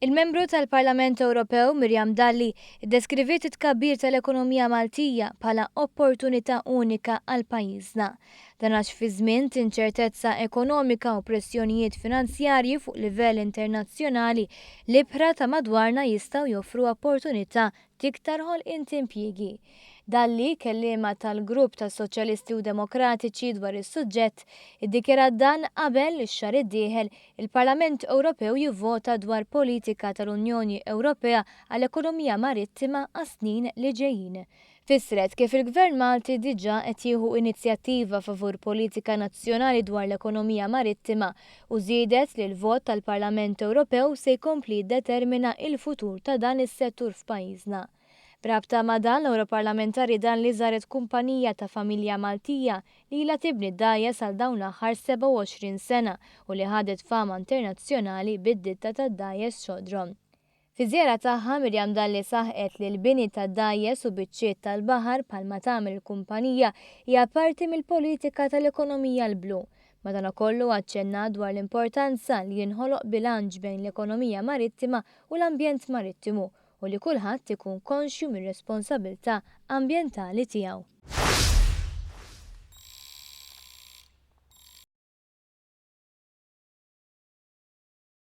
Il-membru tal-Parlament Ewropew Miriam Dalli iddeskriviet it-tkabbir tal-ekonomija Maltija bħala opportunità unika għal pajjiżna. Dan għax fi żmien inċertezza ekonomika u pressjonijiet finanzjarji fuq livell internazzjonali l-ibħra ta' madwarna jistgħu joffru opportunità tiktar ħolqien impjiegi. Dalli kelliema tal-grupp tas Soċjalisti u Demokratiċi dwar is-suġġett iddikjarat dan qabel ix-xahar id-dieħel il-Parlament Ewropew jivvota dwar politika tal-Unjoni Ewropea għall-ekonomija marittima għas-snin li ġejjin. Fissret kif il-Gvern Malti diġà qed jieħu inizjattiva favur politika nazzjonali dwar l-ekonomija marittima u żiedet li l-vot tal-Parlament Ewropew se jkompli jiddetermina il-futur ta' dan is-settur f'pajjiżna. Brabta ma' dan l-Europarlamentari dan li żaret kumpanija ta' familja Maltija li ilha tibni dgħajjes għal dawn l-aħħar 27 sena u li ħadet fama internazzjonali bid-ditta tad-dgħajjes xodron. Fi żjara tagħha Miriam Dalli saħqet li l-bini tad-dgħajjes u biċċiet tal-baħar bħalma tagħmel il-kumpanija hija parti mill-politika tal-ekonomija l-blu. Madankollu aċċenna dwar l-importanza li jinħoloq bilanċ bejn l-ekonomija marittima u l-ambjent marittimu u li kulħadd ikun konxju mir-responsabbiltà ambjentali tiegħu.